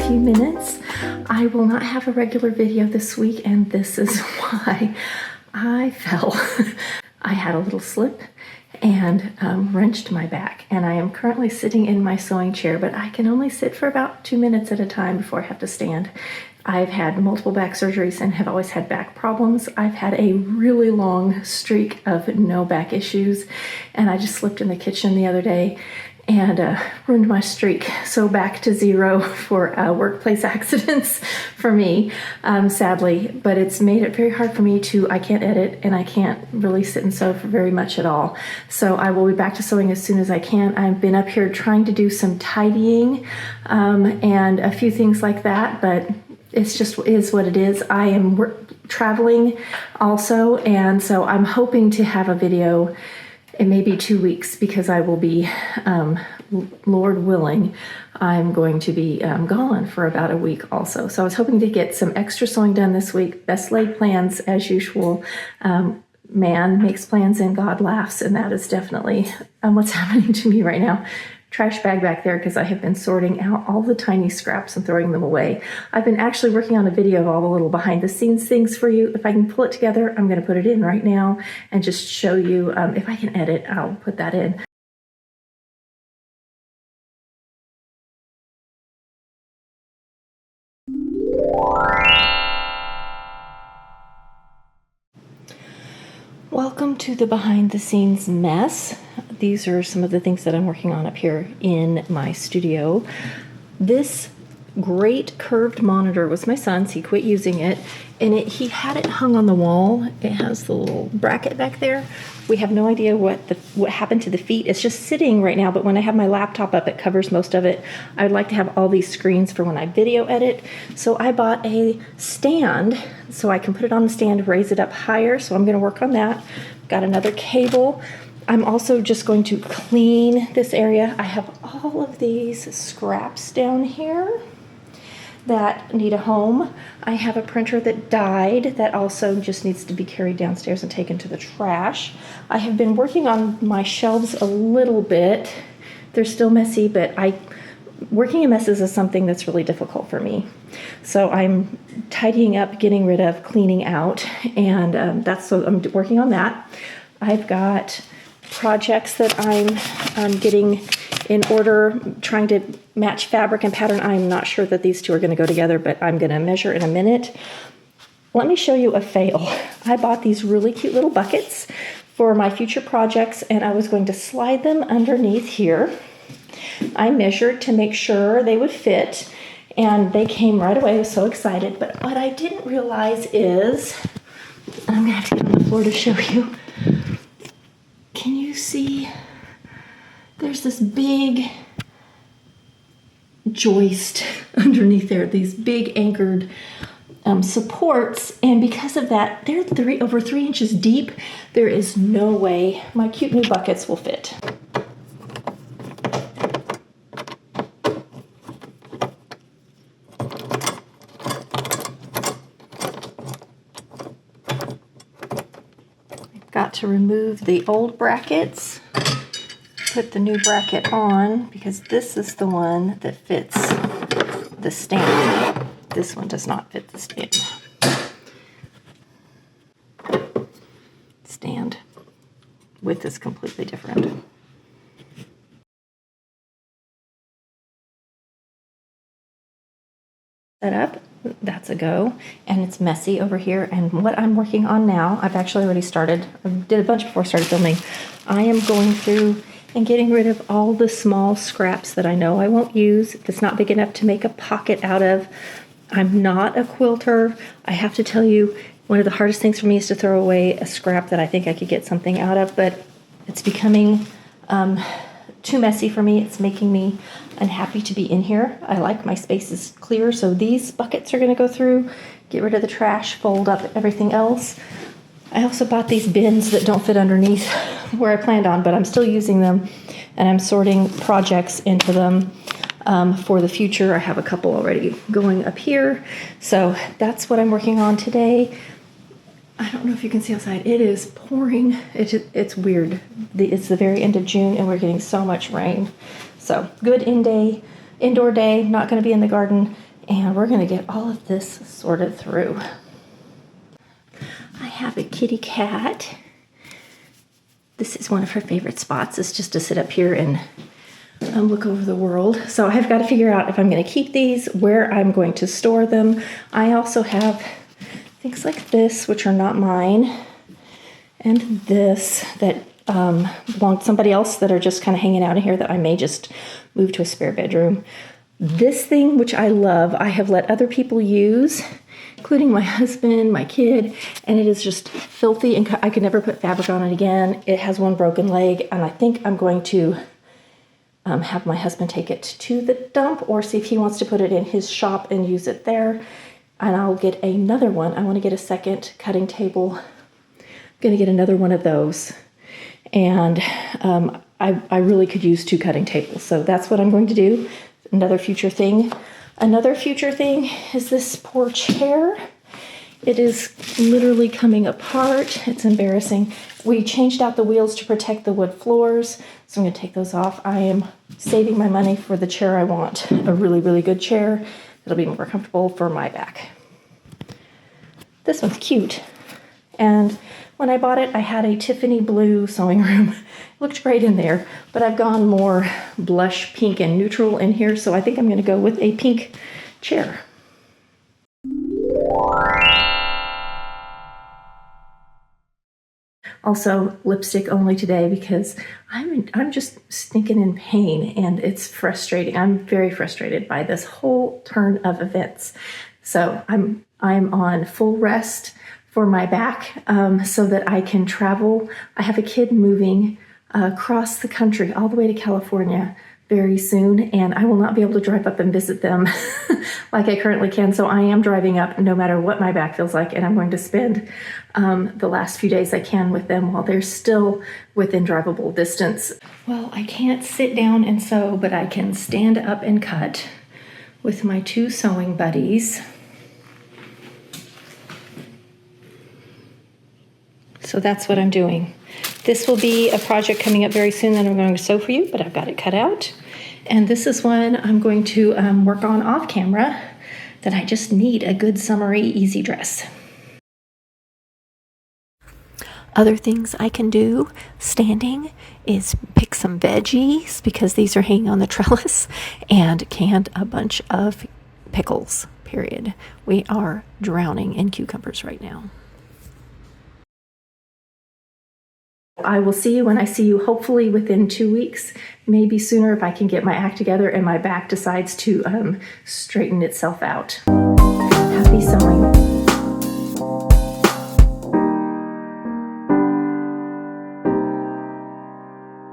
few minutes. I will not have a regular video this week, and this is why. I fell. I had a little slip and wrenched my back, and I am currently sitting in my sewing chair, but I can only sit for about 2 minutes at a time before I have to stand. I've had multiple back surgeries and have always had back problems. I've had a really long streak of no back issues, and I just slipped in the kitchen the other day and ruined my streak. So back to zero for workplace accidents for me, sadly. But it's made it very hard for me I can't edit and I can't really sit and sew for very much at all. So I will be back to sewing as soon as I can. I've been up here trying to do some tidying and a few things like that, but it's just is what it is. I am traveling also, and so I'm hoping to have a video in maybe 2 weeks, because I will be, Lord willing, I'm going to be gone for about a week also. So I was hoping to get some extra sewing done this week. Best laid plans as usual. Man makes plans and God laughs, and that is definitely what's happening to me right now. Trash bag back there because I have been sorting out all the tiny scraps and throwing them away. I've been actually working on a video of all the little behind the scenes things for you. If I can pull it together, I'm going to put it in right now and just show you. If I can edit, I'll put that in. Welcome to the behind the scenes mess. These are some of the things that I'm working on up here in my studio. This great curved monitor was my son's. He quit using it, and he had it hung on the wall. It has the little bracket back there. We have no idea what happened to the feet. It's just sitting right now, but when I have my laptop up, it covers most of it. I would like to have all these screens for when I video edit. So I bought a stand so I can put it on the stand, raise it up higher. So I'm going to work on that. Got another cable. I'm also just going to clean this area. I have all of these scraps down here that need a home. I have a printer that died that also just needs to be carried downstairs and taken to the trash. I have been working on my shelves a little bit. They're still messy, but working in messes is something that's really difficult for me. So I'm tidying up, getting rid of, cleaning out, and so I'm working on that. I've got projects that I'm getting in order, trying to match fabric and pattern. I'm not sure that these two are going to go together, but I'm going to measure in a minute. Let me show you a fail. I bought these really cute little buckets for my future projects, and I was going to slide them underneath here. I measured to make sure they would fit, and they came right away. I was so excited, but what I didn't realize is, and I'm going to have to get on the floor to show you. Can you see? There's this big joist underneath there, these big anchored supports, and because of that, they're over 3 inches deep. There is no way my cute new buckets will fit. I've got to remove the old brackets, put the new bracket on, because this is the one that fits the stand. This one does not fit the stand. Width is completely different. Set up, that's a go, and it's messy over here. And what I'm working on now, I've actually already started. I did a bunch before I started filming. I am going through and getting rid of all the small scraps that I know I won't use. If it's not big enough to make a pocket out of. I'm not a quilter. I have to tell you, one of the hardest things for me is to throw away a scrap that I think I could get something out of, but it's becoming too messy for me. It's making me unhappy to be in here. I like my spaces clear, so these buckets are gonna go through, get rid of the trash, fold up everything else. I also bought these bins that don't fit underneath where I planned on, but I'm still using them, and I'm sorting projects into them for the future. I have a couple already going up here, so that's what I'm working on today. I don't know if you can see outside. It is pouring. It's weird. It's the very end of June, and we're getting so much rain. So good indoor day. Not going to be in the garden. And we're gonna get all of this sorted through. I have a kitty cat. This is one of her favorite spots, is just to sit up here and look over the world. So I've got to figure out if I'm going to keep these, where I'm going to store them. I also have things like this, which are not mine, and this that belong to somebody else that are just kind of hanging out in here that I may just move to a spare bedroom. This thing, which I love, I have let other people use, including my husband, my kid, and it is just filthy, and I could never put fabric on it again. It has one broken leg, and I think I'm going to have my husband take it to the dump or see if he wants to put it in his shop and use it there. And I'll get another one. I want to get a second cutting table. I'm going to get another one of those. And I really could use 2 cutting tables. So that's what I'm going to do. Another future thing. Another future thing is this poor chair. It is literally coming apart. It's embarrassing. We changed out the wheels to protect the wood floors, so I'm going to take those off. I am saving my money for the chair I want. A really, really good chair that'll be more comfortable for my back. This one's cute. And when I bought it, I had a Tiffany blue sewing room. It looked great in there, but I've gone more blush pink and neutral in here, so I think I'm going to go with a pink chair. Also, lipstick only today because I'm just stinking in pain, and it's frustrating. I'm very frustrated by this whole turn of events. So I'm on full rest for my back so that I can travel. I have a kid moving across the country all the way to California very soon, and I will not be able to drive up and visit them like I currently can. So I am driving up no matter what my back feels like, and I'm going to spend the last few days I can with them while they're still within drivable distance. Well, I can't sit down and sew, but I can stand up and cut with my 2 sewing buddies. So that's what I'm doing. This will be a project coming up very soon that I'm going to sew for you, but I've got it cut out. And this is one I'm going to work on off camera that I just need a good summery easy dress. Other things I can do standing is pick some veggies because these are hanging on the trellis, and canned a bunch of pickles, period. We are drowning in cucumbers right now. I will see you when I see you, hopefully within 2 weeks, maybe sooner if I can get my act together and my back decides to straighten itself out. Happy sewing.